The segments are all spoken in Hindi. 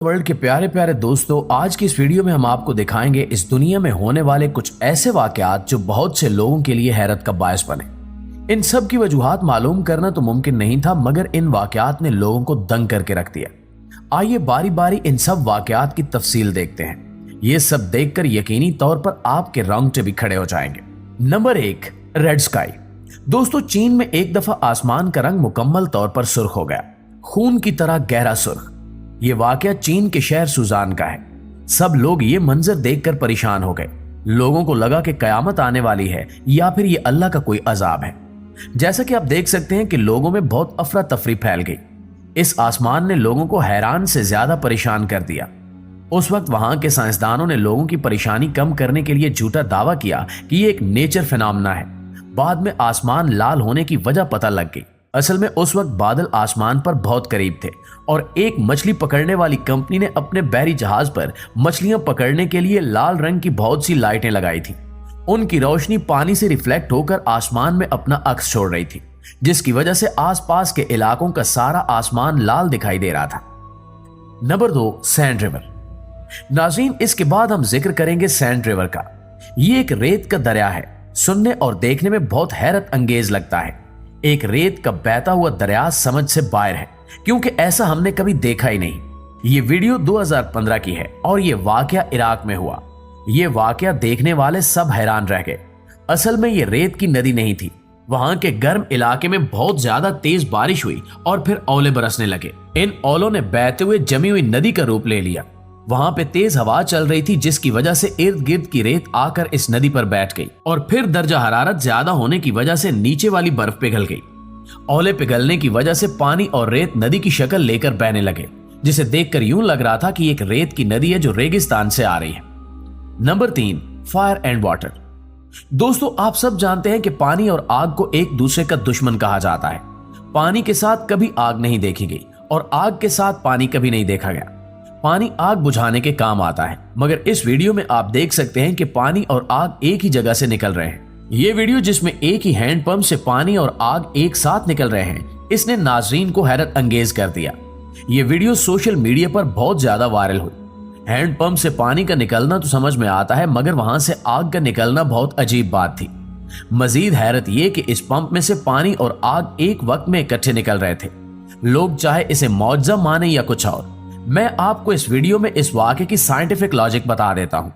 वर्ल्ड के प्यारे प्यारे दोस्तों, आज की इस वीडियो में हम आपको दिखाएंगे इस दुनिया में होने वाले कुछ ऐसे वाकयात जो बहुत से लोगों के लिए हैरत का बायस बने। इन सब की वजूहात मालूम करना तो मुमकिन नहीं था, मगर इन वाकयात ने लोगों को दंग करके रख दिया। आइए बारी बारी इन सब वाकयात की तफसील देखते हैं। ये सब देखकर यकीनी तौर पर आपके रोंगटे भी खड़े हो जाएंगे। Number 1, red sky. दोस्तों, चीन में एक दफा आसमान का रंग मुकम्मल तौर पर सुर्ख हो गया, खून की तरह गहरा सुर्ख। ये वाकया चीन के शहर सुजान का है। सब लोग ये मंजर देखकर परेशान हो गए। लोगों को लगा कि कयामत आने वाली है या फिर ये अल्लाह का कोई अजाब है। जैसा कि आप देख सकते हैं कि लोगों में बहुत अफरा तफरी फैल गई। इस आसमान ने लोगों को हैरान से ज्यादा परेशान कर दिया। उस वक्त वहां के साइंसदानों ने लोगों की परेशानी कम करने के लिए झूठा दावा किया कि ये एक नेचर फिनोमेना है। बाद में आसमान लाल होने की वजह पता लग गई। असल में उस वक्त बादल आसमान पर बहुत करीब थे और एक मछली पकड़ने वाली कंपनी ने अपने बहरी जहाज पर मछलियां पकड़ने के लिए लाल रंग की बहुत सी लाइटें लगाई थी। उनकी रोशनी पानी से रिफ्लेक्ट होकर आसमान में अपना अक्स छोड़ रही थी, जिसकी वजह से आसपास के इलाकों का सारा आसमान लाल दिखाई दे रहा था। Number 2, sand river. नाज़रीन, इसके बाद हम जिक्र करेंगे सैंड रिवर का। ये एक रेत का दरिया है। सुनने और देखने में बहुत हैरत अंगेज लगता है। एक रेत का बहता हुआ दरिया समझ से बाहर है, क्योंकि ऐसा हमने कभी देखा ही नहीं। ये वीडियो 2015 की है और ये वाकया इराक में हुआ। ये वाकया देखने वाले सब हैरान रह गए। असल में ये रेत की नदी नहीं थी। वहां के गर्म इलाके में बहुत ज्यादा तेज बारिश हुई और फिर ओले बरसने लगे। इन ओलों ने बहते हुए जमी हुई नदी का रूप ले लिया। वहां पे तेज हवा चल रही थी, जिसकी वजह से इर्द गिर्द की रेत आकर इस नदी पर बैठ गई और फिर दर्जा हरारत ज्यादा होने की वजह से नीचे वाली बर्फ पिघल गई। ओले पिघलने की वजह से पानी और रेत नदी की शक्ल लेकर बहने लगे, जिसे देखकर यूं लग रहा था कि एक रेत की नदी है जो रेगिस्तान से आ रही है। Number 3, fire and water. दोस्तों, आप सब जानते हैं कि पानी और आग को एक दूसरे का दुश्मन कहा जाता है। पानी के साथ कभी आग नहीं देखी गई और आग के साथ पानी कभी नहीं देखा गया। पानी आग बुझाने के काम आता है, मगर इस वीडियो में आप देख सकते हैं कि पानी और आग एक ही जगह से निकल रहे हैं। ये वीडियो जिसमें एक ही हैंडपंप से पानी और आग एक साथ निकल रहे हैं, इसने नाजरीन को हैरत अंगेज कर दिया। ये वीडियो सोशल मीडिया पर बहुत ज्यादा वायरल हुई। हैंडपंप से पानी का निकलना तो समझ में आता है, मगर वहां से आग का निकलना बहुत अजीब बात थी। मजीद हैरत यह कि इस पंप में से पानी और आग एक वक्त में इकट्ठे निकल रहे थे। लोग चाहे इसे मौजज़ा माने या कुछ और। मैं आपको इस वीडियो में इस वाक़े की साइंटिफिक लॉजिक बता देता हूं।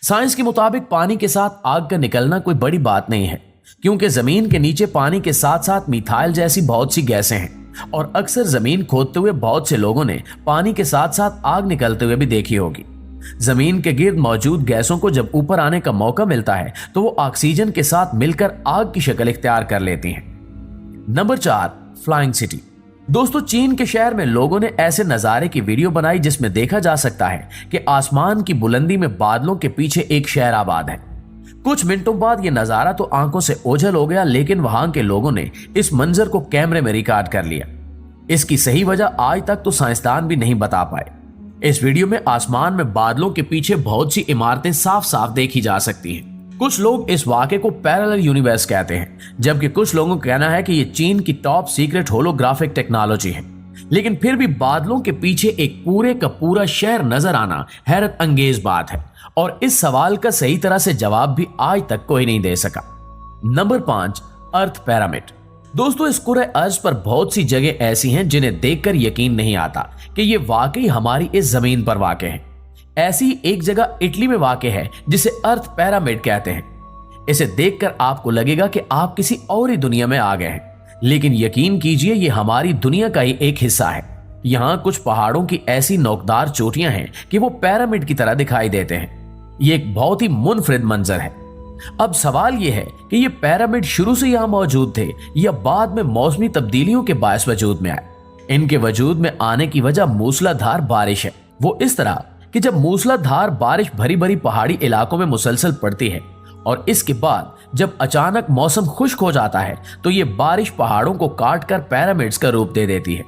साइंस के मुताबिक पानी के साथ आग का निकलना कोई बड़ी बात नहीं है, क्योंकि जमीन के नीचे पानी के साथ साथ मिथाइल जैसी बहुत सी गैसें हैं और अक्सर जमीन खोदते हुए बहुत से लोगों ने पानी के साथ साथ आग निकलते हुए भी देखी होगी। जमीन के गिर्द मौजूद गैसों को जब ऊपर आने का मौका मिलता है तो वो ऑक्सीजन के साथ मिलकर आग की शक्ल इख्तियार कर लेती हैं। Number 4, flying city. दोस्तों, चीन के शहर में लोगों ने ऐसे नजारे की वीडियो बनाई जिसमें देखा जा सकता है कि आसमान की बुलंदी में बादलों के पीछे एक शहर आबाद है। कुछ मिनटों बाद यह नजारा तो आंखों से ओझल हो गया, लेकिन वहां के लोगों ने इस मंजर को कैमरे में रिकॉर्ड कर लिया। इसकी सही वजह आज तक तो साइंसदान भी नहीं बता पाए। इस वीडियो में आसमान में बादलों के पीछे बहुत सी इमारतें साफ साफ देखी जा सकती हैं। कुछ लोग इस वाक़े को पैरेलल यूनिवर्स कहते हैं, जबकि कुछ लोगों का कहना है कि यह चीन की टॉप सीक्रेट होलोग्राफिक टेक्नोलॉजी है। लेकिन फिर भी बादलों के पीछे एक पूरे का पूरा शहर नजर आना हैरत अंगेज बात है और इस सवाल का सही तरह से जवाब भी आज तक कोई नहीं दे सका। नंबर 5, अर्थ पिरामिड। दोस्तों, इस कुरे अर्ज पर बहुत सी जगह ऐसी हैं जिन्हें देखकर यकीन नहीं आता कि ये वाकई हमारी इस जमीन पर वाक़ है। ऐसी एक जगह इटली में वाक़ है जिसे अर्थ पिरामिड कहते हैं। इसे देखकर आपको लगेगा कि आप किसी और ही दुनिया में आ गए हैं, लेकिन यकीन कीजिए ये हमारी दुनिया का ही एक हिस्सा है। यहाँ कुछ पहाड़ों की ऐसी नोकदार चोटियां हैं कि वो पिरामिड की तरह दिखाई देते हैं। ये एक बहुत ही मुनफरिद मंजर है। अब सवाल यह है कि ये पिरामिड शुरू से यहाँ मौजूद थे या बाद में मौसमी तब्दीलियों के बायस वजूद में आए। इनके वजूद में आने की वजह मूसलाधार बारिश है। वो इस तरह कि जब मूसलाधार बारिश भरी भरी पहाड़ी इलाकों में मुसलसल पड़ती है और इसके बाद जब अचानक मौसम खुश्क हो जाता है तो ये बारिश पहाड़ों को काटकर पिरामिड्स का रूप दे देती है।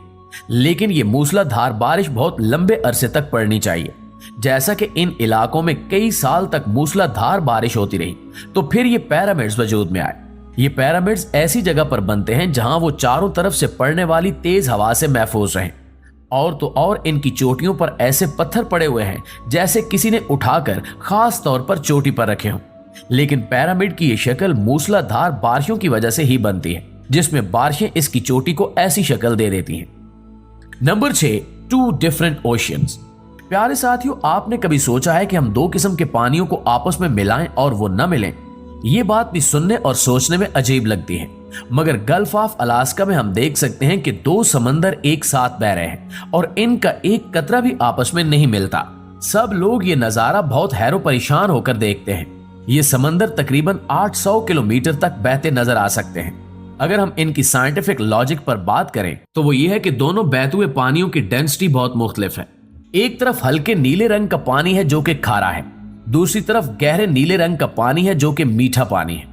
लेकिन ये मूसलाधार बारिश बहुत लंबे अरसे तक पड़नी चाहिए। जैसा कि इन इलाकों में कई साल तक मूसलाधार बारिश होती रही तो फिर ये पिरामिड्स वजूद में आए। ये पिरामिड्स ऐसी जगह पर बनते हैं जहां वो चारों तरफ से पड़ने वाली तेज हवा से महफूज रहें। और तो और इनकी चोटियों पर ऐसे पत्थर पड़े हुए हैं जैसे किसी ने उठाकर खास तौर पर चोटी पर रखे हों। लेकिन पिरामिड की ये शक्ल मूसलाधार बारिशों की वजह से ही बनती है, जिसमें बारिशें इसकी चोटी को ऐसी शक्ल दे देती हैं। Number 6, 2 different oceans. प्यारे साथियों, आपने कभी सोचा है कि हम 2 किस्म के पानियों को आपस में मिलाएं और वो न मिलें? ये बात भी सुनने और सोचने में अजीब लगती है, मगर गल्फ ऑफ अलास्का में हम देख सकते हैं कि 2 समंदर एक साथ बह रहे हैं और इनका एक कतरा भी आपस में नहीं मिलता। सब लोग ये नजारा बहुत हैरो परेशान होकर देखते हैं। ये समंदर तकरीबन 800 किलोमीटर तक बहते नजर आ सकते हैं। अगर हम इनकी साइंटिफिक लॉजिक पर बात करें तो वो ये है कि दोनों बहते हुए पानियों की डेंसिटी बहुत मुख्तलिफ है। एक तरफ हल्के नीले रंग का पानी है जो कि खारा है, दूसरी तरफ गहरे नीले रंग का पानी है जो कि मीठा पानी है।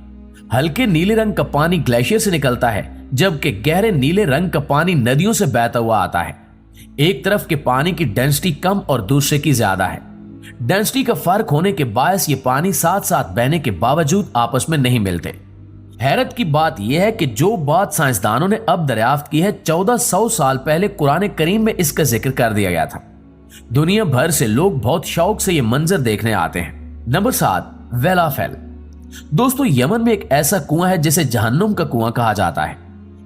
हल्के नीले रंग का पानी ग्लेशियर से निकलता है, जबकि गहरे नीले रंग का पानी नदियों से बहता हुआ आता है। एक तरफ के पानी की डेंसिटी कम और दूसरे की ज्यादा है। डेंसिटी का फर्क होने के बायस ये पानी साथ साथ बहने के बावजूद आपस में नहीं मिलते। हैरत की बात यह है कि जो बात साइंसदानों ने अब दरियाफ्त की है, 1400 साल पहले कुरान करीम में इसका जिक्र कर दिया गया था। दुनिया भर से लोग बहुत शौक से ये मंजर देखने आते हैं। नंबर 7, वेलाफेल। दोस्तों, यमन में एक ऐसा कुआं है जिसे जहन्नुम का कुआं कहा जाता है।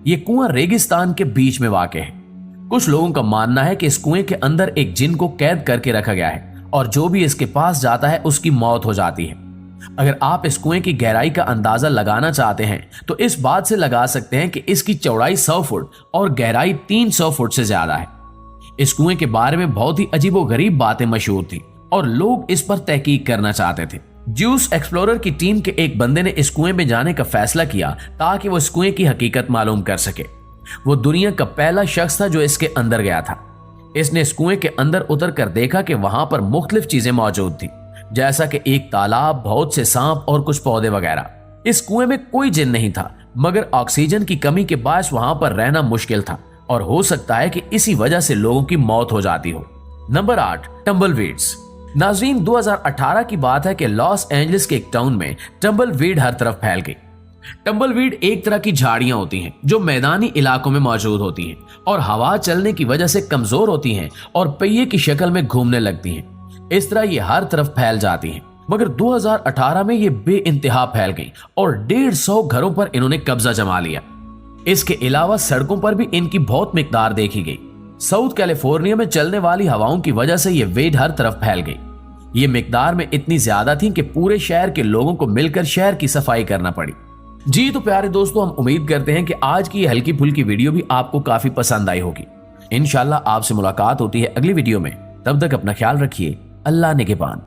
ये कुआं रेगिस्तान के बीच में वाक़ है। कुछ लोगों का मानना है कि इस कुएं के अंदर एक जिन को कैद करके रखा गया है और जो भी इसके पास जाता है उसकी मौत हो जाती है। अगर आप इस कुएं की गहराई का अंदाजा लगाना चाहते हैं तो इस बात से लगा सकते हैं कि इसकी चौड़ाई 100 फुट और गहराई 300 फुट से ज्यादा है। इस कुएं के बारे में बहुत ही अजीबोगरीब बातें मशहूर थी और लोग इस पर तहकीक करना चाहते थे। ज्यूस एक्सप्लोरर की टीम के एक बंदे ने इस कुएं में जाने का फैसला किया ताकि वो इस कुएं की हकीकत मालूम कर सके। वो दुनिया का पहला शख्स था जो इसके अंदर गया था। इसने इस कुएं के अंदर उतर कर देखा कि वहां पर मुख्तलिफ चीजें मौजूद थी, जैसा कि एक तालाब, बहुत से सांप और कुछ पौधे वगैरह। इस कुएं में कोई जिन नहीं था, मगर ऑक्सीजन की कमी के बायस वहां पर रहना मुश्किल था और हो सकता है कि इसी वजह से लोगों की मौत हो जाती हो। नंबर 8, टम्बलवीड्स। नाजरीन, 2018 की बात है कि लॉस एंजलिस के एक टाउन में टम्बलवीड हर तरफ फैल गई। टम्बलवीड एक तरह की झाड़ियां होती हैं जो मैदानी इलाकों में मौजूद होती हैं और हवा चलने की वजह से कमजोर होती हैं और पहिए की शक्ल में घूमने लगती हैं। इस तरह ये हर तरफ फैल जाती हैं, मगर 2018 में ये बेइंतहा फैल गई और 150 घरों पर इन्होंने कब्जा जमा लिया। इसके अलावा सड़कों पर भी इनकी बहुत मिकदार देखी गई। साउथ कैलिफोर्निया में चलने वाली हवाओं की वजह से ये वेड हर तरफ फैल गई। ये मिकदार में इतनी ज्यादा थी कि पूरे शहर के लोगों को मिलकर शहर की सफाई करना पड़ी। जी तो प्यारे दोस्तों, हम उम्मीद करते हैं कि आज की हल्की फुल्की वीडियो भी आपको काफी पसंद आई होगी। इंशाल्लाह आपसे मुलाकात होती है अगली वीडियो में। तब तक अपना ख्याल रखिए। अल्लाह निगहबान।